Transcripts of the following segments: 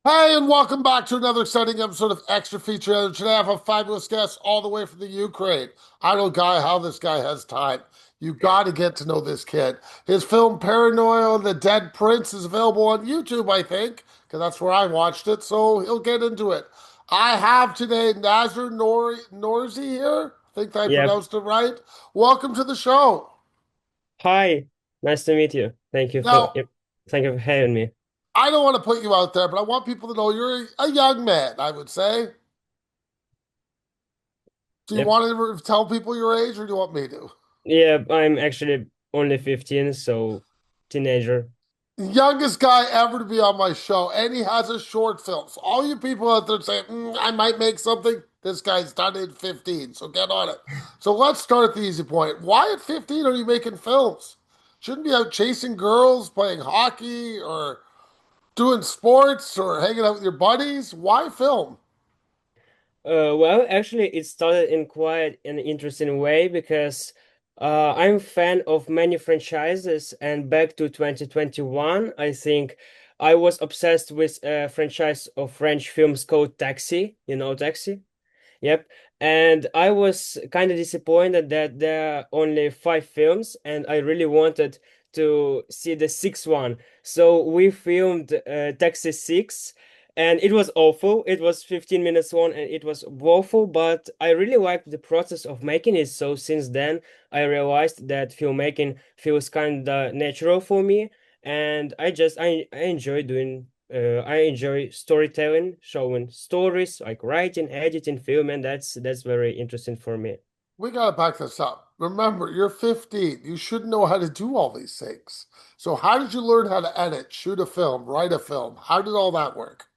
Hey, and welcome back to another exciting episode of Extra Feature. Today I have a fabulous guest all the way from the Ukraine. I don't guy how this guy has time. You got to get to know this kid. His film Paranoia, The Dead Prince is available on YouTube, I think, because that's where I watched it. So he'll get into it. I have today NAZAR Norzi here. I think I Yep. pronounced it right. Welcome to the show. Hi. Nice to meet you. Now, Thank you for having me. I don't want to put you out there, but I want people to know you're a young man, I would say. Do you Yep. want to tell people your age or do you want me to? Yeah, I'm actually only 15, so teenager. Youngest guy ever to be on my show, and he has a short film. So all you people out there saying, I might make something, this guy's done it at 15, so get on it. So let's start at the easy point. Why at 15 are you making films? Shouldn't be out chasing girls, playing hockey, or doing sports, or hanging out with your buddies. Why film? Well, actually, it started in quite an interesting way because I'm a fan of many franchises, and back to 2021, I think I was obsessed with a franchise of French films called Taxi. You know Taxi? Yep. And I was kind of disappointed that there are only five films, and I really wanted to see the sixth one. So we filmed Texas 6, and it was awful. It was 15 minutes long, and it was woeful, but I really liked the process of making it. So since then, I realized that filmmaking feels kind of natural for me, and I enjoy doing I enjoy storytelling, showing stories, like writing, editing, film, and that's very interesting for me. We got to back this up. Remember, you're 15. You should know how to do all these things. So, how did you learn how to edit, shoot a film, write a film? How did all that work?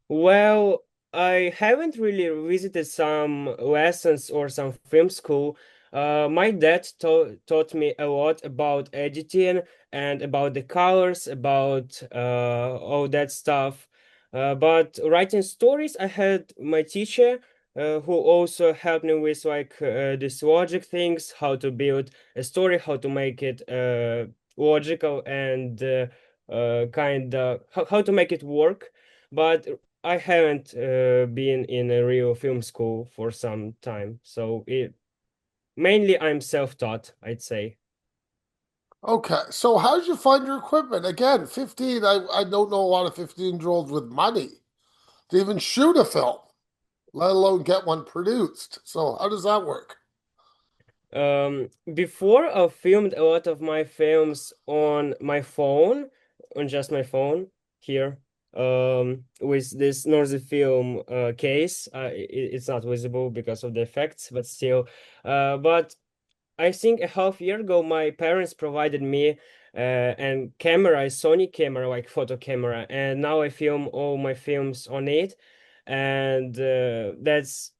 Well, I haven't really visited some lessons or some film school. My dad taught me a lot about editing and about the colors, about all that stuff. But writing stories, I had my teacher who also helped me with this logic things, how to build a story, how to make it logical and kind of how to make it work. But I haven't been in a real film school for some time, so mainly I'm self-taught, I'd say. Okay, so how did you find your equipment? Again, 15, I don't know a lot of 15-year-olds with money to even shoot a film, let alone get one produced. So, how does that work? Before I filmed a lot of my films on my phone, on just my phone here, with this Norzi film case. It's not visible because of the effects, but still. But I think a half year ago, my parents provided me a camera, a Sony camera, like photo camera, and now I film all my films on it, and that's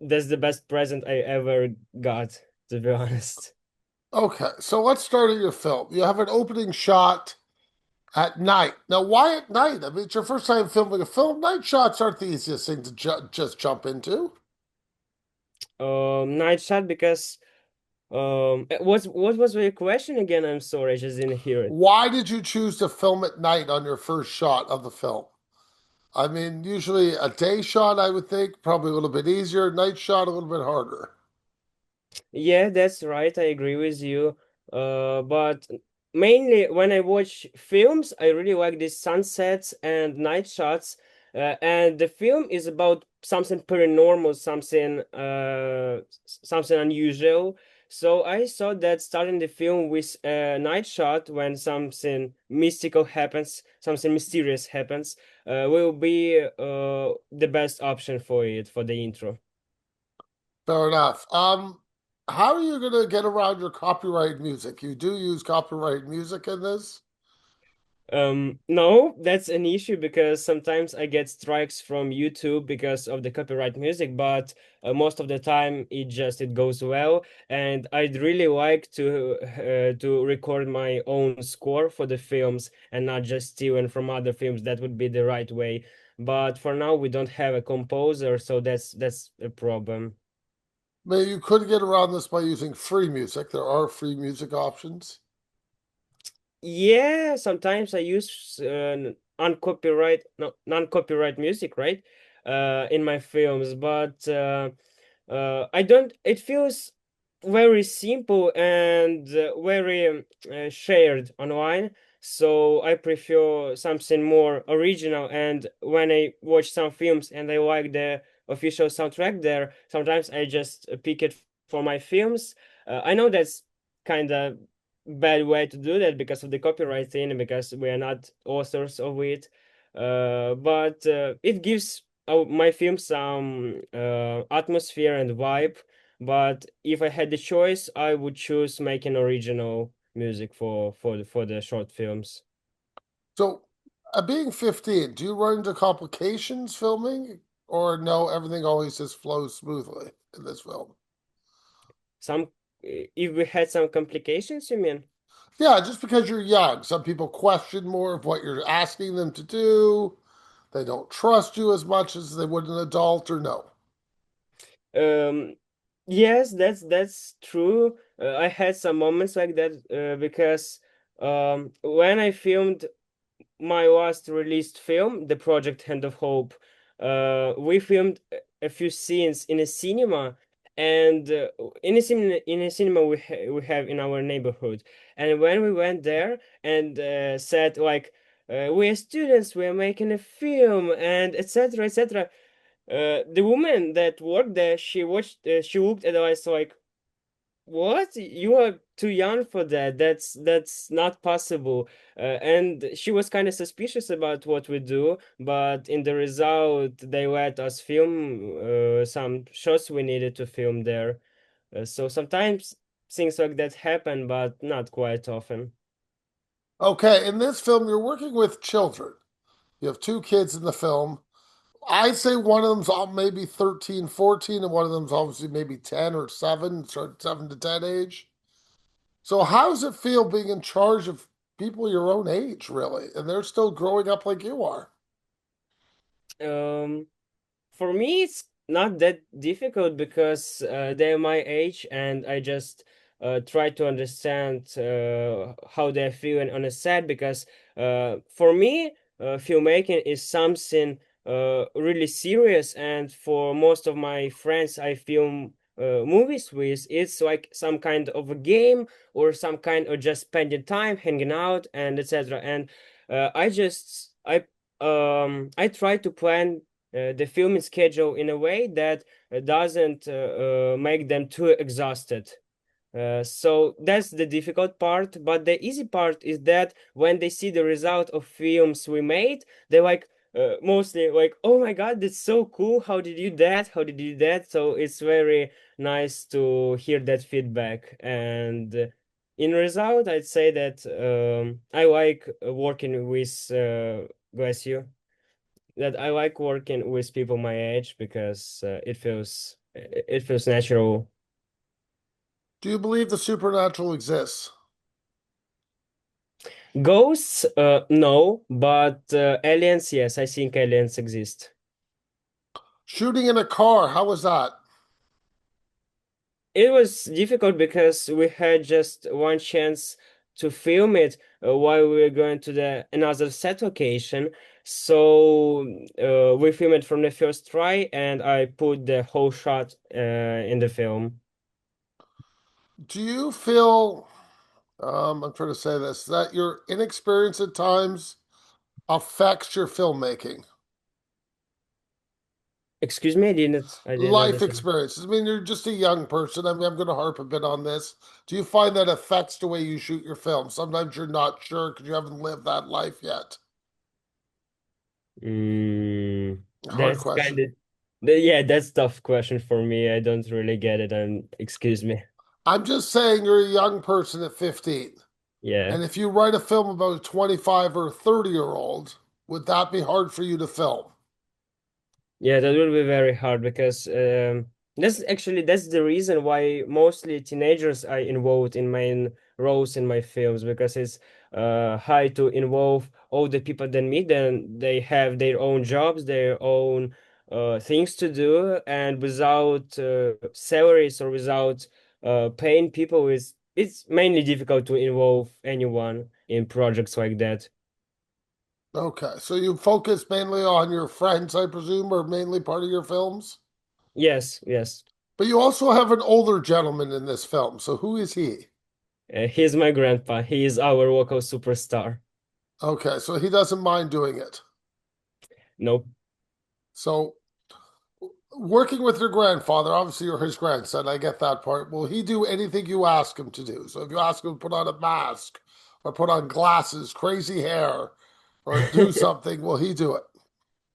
the best present I ever got, to be honest. Okay, so let's start at your film. You have an opening shot at night. Now, why at night? I mean, it's your first time filming a film. Night shots aren't the easiest thing to just jump into. Night shot because what was your question again? I'm sorry, I just didn't hear it. Why did you choose to film at night on your first shot of the film? I mean, usually a day shot, I would think, probably a little bit easier. Night shot, a little bit harder. Yeah, that's right. I agree with you. But mainly when I watch films, I really like these sunsets and night shots. And the film is about something paranormal, something unusual. So I thought that starting the film with a night shot when something mystical happens, something mysterious happens, will be the best option for it for the intro. Fair enough. How are you gonna get around your copyright music? You do use copyright music in this? No, that's an issue because sometimes I get strikes from YouTube because of the copyright music, but most of the time it goes well, and I'd really like to record my own score for the films and not just stealing from other films. That would be the right way. But for now, we don't have a composer, so that's a problem. Maybe you could get around this by using free music. There are free music options. Yeah, sometimes uncopyright no non-copyright music, right? In my films, but I don't. It feels very simple and very shared online. So I prefer something more original. And when I watch some films and I like the official soundtrack there, sometimes I just pick it for my films. I know that's kind of bad way to do that because of the copyright thing, and because we are not authors of it. But it gives my film some atmosphere and vibe. But if I had the choice, I would choose making original music for the short films. So, being 15, do you run into complications filming, or no, everything always just flows smoothly in this film? Some if we had some complications, you mean? Yeah, just because you're young, some people question more of what you're asking them to do. They don't trust you as much as they would an adult, or no. Um, yes, that's true. I had some moments like that because when I filmed my last released film, the Project Hand of Hope, we filmed a few scenes in a cinema, and in a cinema we have in our neighborhood. And when we went there and said like, we are students, we are making a film, and etc. etc. The woman that worked there, she looked at us like, what? You are too young for that. That's not possible. And she was kind of suspicious about what we do, but in the result, they let us film some shots we needed to film there. So sometimes things like that happen, but not quite often. Okay, in this film, you're working with children. You have two kids in the film. I'd say one of them's maybe 13, 14, and one of them's obviously maybe 10 or 7, sort of 7 to 10 age. So how does it feel being in charge of people your own age, really? And they're still growing up like you are. Um, For me, it's not that difficult because they're my age, and I just try to understand how they're feeling on a set. Because for me, filmmaking is something really serious, and for most of my friends I film movies with, it's like some kind of a game or some kind of just spending time, hanging out, and etc. And I try to plan the filming schedule in a way that doesn't make them too exhausted. So that's the difficult part, but the easy part is that when they see the result of films we made, they're like mostly like, "Oh my God, that's so cool! How did you do that? How did you do that?" So it's very nice to hear that feedback. And in result, I'd say that I like working with bless you, that I like working with people my age because it feels natural. Do you believe the supernatural exists? Ghosts, no, but aliens, yes, I think aliens exist. Shooting in a car, how was that? It was difficult because we had just one chance to film it while we were going to the another set location. So we filmed it from the first try, and I put the whole shot in the film. Do you feel, I'm trying to say this, that your inexperience at times affects your filmmaking? Excuse me, I didn't Life understand. experiences. I mean, you're just a young person. I'm going to harp a bit on this. Do you find that affects the way you shoot your film? Sometimes you're not sure because you haven't lived that life yet. Hard That's question. kind of yeah, that's tough question for me. I don't really get it. Excuse me. I'm just saying you're a young person at 15. Yeah. And if you write a film about a 25 or 30-year-old, would that be hard for you to film? Yeah, that will be very hard because that's the reason why mostly teenagers are involved in main roles in my films, because it's hard to involve all the people that meet them. They have their own jobs, their own things to do, and without salaries or without paying people, it's mainly difficult to involve anyone in projects like that. Okay, so you focus mainly on your friends, I presume, or mainly part of your films? Yes, yes. But you also have an older gentleman in this film. So who is he? He's my grandpa. He is our local superstar. Okay, so he doesn't mind doing it. Nope. So working with your grandfather, obviously you're his grandson, I get that part. Will he do anything you ask him to do? So if you ask him to put on a mask or put on glasses, crazy hair, or do something, will he do it?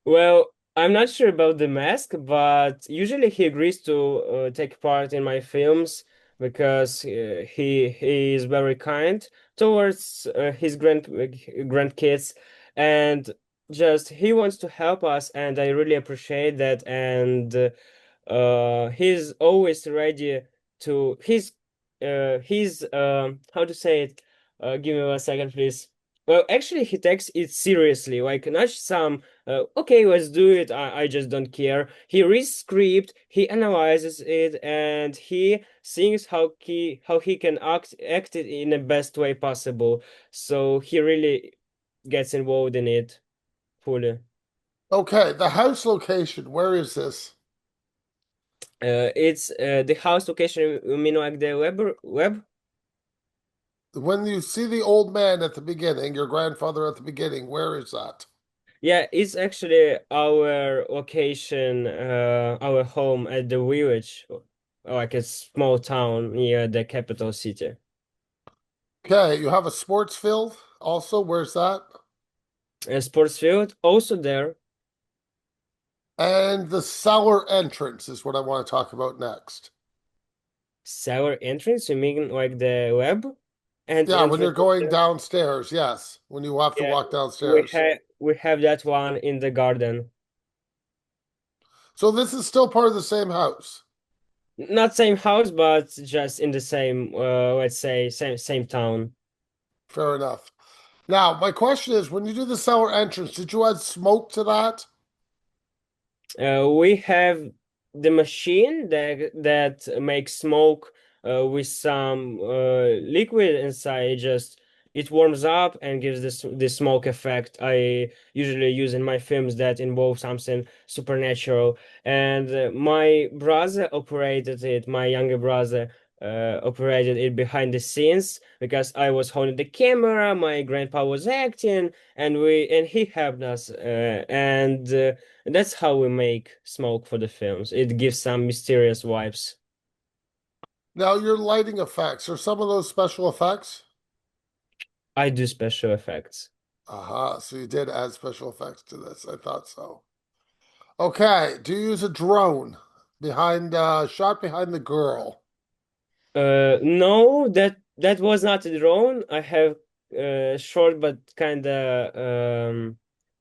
Well, I'm not sure about the mask, but usually he agrees to take part in my films because he is very kind towards his grandkids, and just he wants to help us, and I really appreciate that. And he's always ready to he's how to say it, give me 1 second, please. Well, actually he takes it seriously, like not some okay, let's do it, I just don't care. He reads script, he analyzes it, and he thinks how he can act it in the best way possible, so he really gets involved in it fully. Okay, the house location, where is this? It's the house location, you mean like the web? When you see the old man at the beginning, your grandfather at the beginning, where is that? Yeah, it's actually our location, our home at the village, like a small town near the capital city. Okay, you have a sports field also, where's that? A sports field also there. And the cellar entrance is what I want to talk about next. Cellar entrance, you mean like the web and Yeah, when you're entrance going there? downstairs, yes, when you have to Yeah, walk downstairs. we have that one in the garden. So this is still part of the same house. Not same house, but just in the same, let's say, same town. Fair enough. Now, my question is, when you do the cellar entrance, did you add smoke to that? We have the machine that makes smoke with some liquid inside. Just it warms up and gives this smoke effect. I usually use in my films that involve something supernatural. And my brother operated it. My younger brother operated it behind the scenes because I was holding the camera. My grandpa was acting, and he helped us. And that's how we make smoke for the films. It gives some mysterious vibes. Now, your lighting effects, are some of those special effects? I do special effects. Aha, so you did add special effects to this. I thought so. Okay, do you use a drone shot behind the girl? No, that was not a drone. I have short but kind of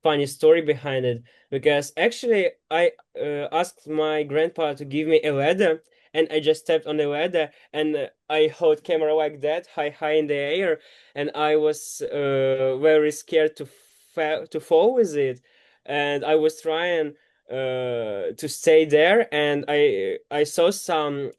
funny story behind it because actually I asked my grandpa to give me a ladder, and I just stepped on the ladder, and I hold camera like that high in the air, and I was very scared to fall with it, and I was trying to stay there, and I saw some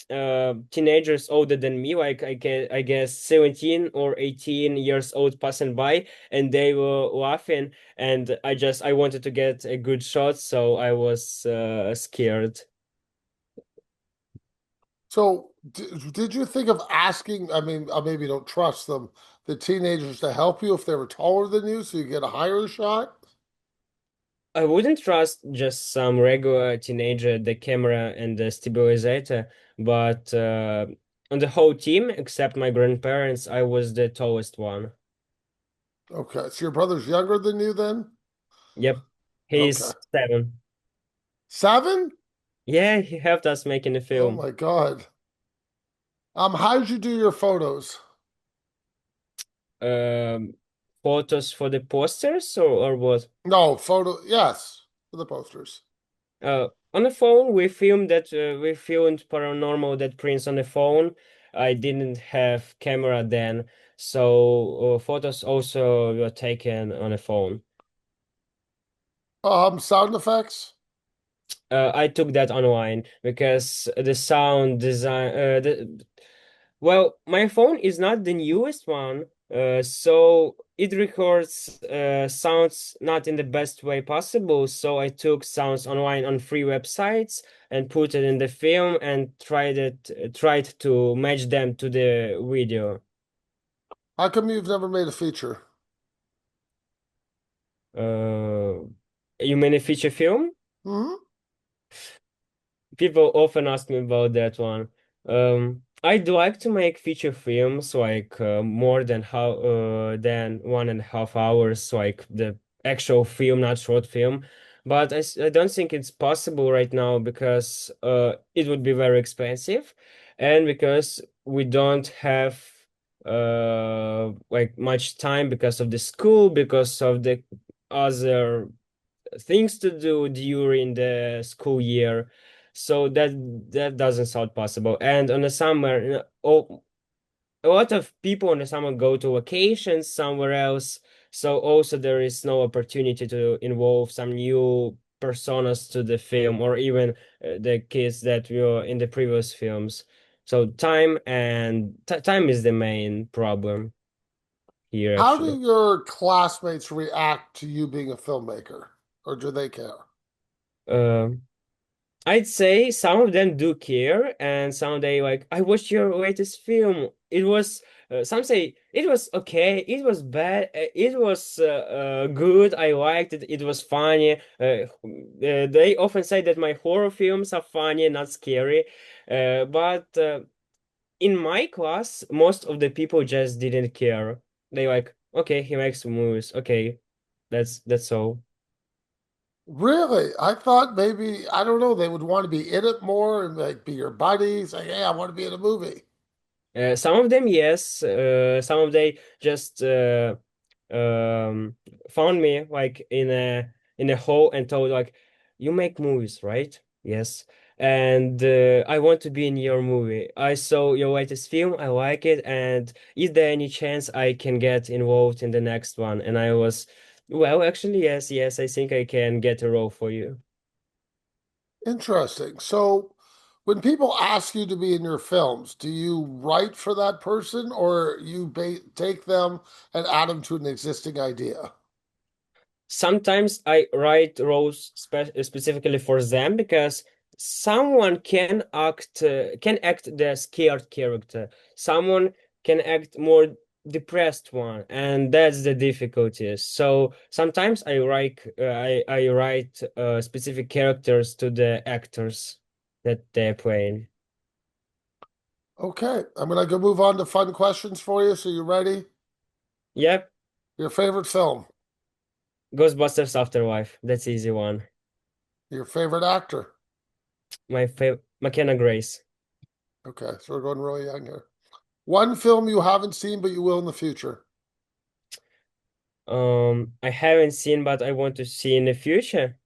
teenagers older than me, like I guess 17 or 18 years old, passing by, and they were laughing, and I wanted to get a good shot, so I was scared. So, did you think of asking? I mean, maybe you don't trust them, the teenagers to help you if they were taller than you, so you get a higher shot? I wouldn't trust just some regular teenager, the camera and the stabilizer, but on the whole team, except my grandparents, I was the tallest one. Okay, so your brother's younger than you then? Yep, Okay. he's 7. 7? Yeah, he helped us making the Oh film. my God. How did you do your photos? Um, Photos for the posters or what? No, yes, for the posters. On the phone, we filmed Paranormal that prints on the phone. I didn't have camera then, so photos also were taken on the phone. Sound effects? I took that online because the sound design, well, my phone is not the newest one, so it records sounds not in the best way possible. So I took sounds online on free websites and put it in the film and tried to match them to the video. How come you've never made a feature? Uh, you mean a feature film? Hmm. People often ask me about that one. I'd like to make feature films like more than 1.5 hours, like the actual film, not short film. But I don't think it's possible right now because it would be very expensive, and because we don't have like much time because of the school, because of the other things to do during the school year. So that doesn't sound possible. And on the summer, oh, a lot of people in the summer go to vacations somewhere else. So also there is no opportunity to involve some new personas to the film or even the kids that were in the previous films. So time is the main problem here How do actually. your classmates react to you being a filmmaker, or do they care? Um I'd say some of them do care, and some they like, I watched your latest film. It was, some say it was okay, it was bad, it was good, I liked it, it was funny. They often say that my horror films are funny, not scary. But in my class, most of the people just didn't care. They like, okay, he makes movies, okay, that's all. Really? I thought maybe, I don't know, they would want to be in it more and like be your buddies. Like, hey, I want to be in a movie. Some of them, yes. Some of they just um, found me like in a hole and told like, "You make movies, right?" Yes. And I want to be in your movie. I saw your latest film. I like it. And is there any chance I can get involved in the next one? And I was, well, actually, yes, yes. I think I can get a role for you. Interesting. So, when people ask you to be in your films, do you write for that person or you take them and add them to an existing idea? Sometimes I write roles specifically for them because someone can act the scared character. Someone can act more depressed one, and that's the difficulty. So sometimes I write specific characters to the actors that they're playing. Okay, I'm gonna go move on to fun questions for you. So, you ready? Yep, Your favorite film? Ghostbusters Afterlife. That's easy one. Your favorite actor? My favorite, McKenna Grace. Okay, so we're going really young here. One film you haven't seen but you will in the future. I haven't seen, but I want to see in the future.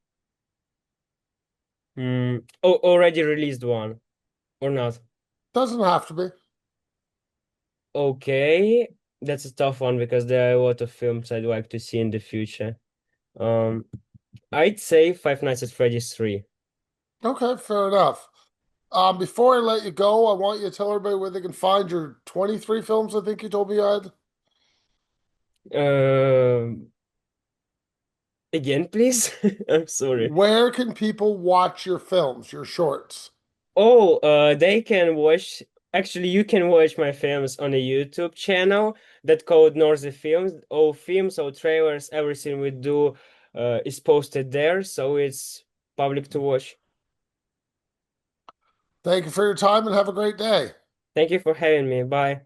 Oh, already released one or not? Doesn't have to be. Okay, that's a tough one because there are a lot of films I'd like to see in the future. Um, I'd say Five Nights at Freddy's 3. Okay, fair enough. Before I let you go, I want you to tell everybody where they can find your 23 films I think you told me you had. Um, Again, please. I'm sorry. Where can people watch your films, your shorts? Oh, they can watch. Actually, you can watch my films on a YouTube channel that called Norzi Films. All films, all trailers, everything we do, is posted there, so it's public to watch. Thank you for your time and have a great day. Thank you for having me. Bye.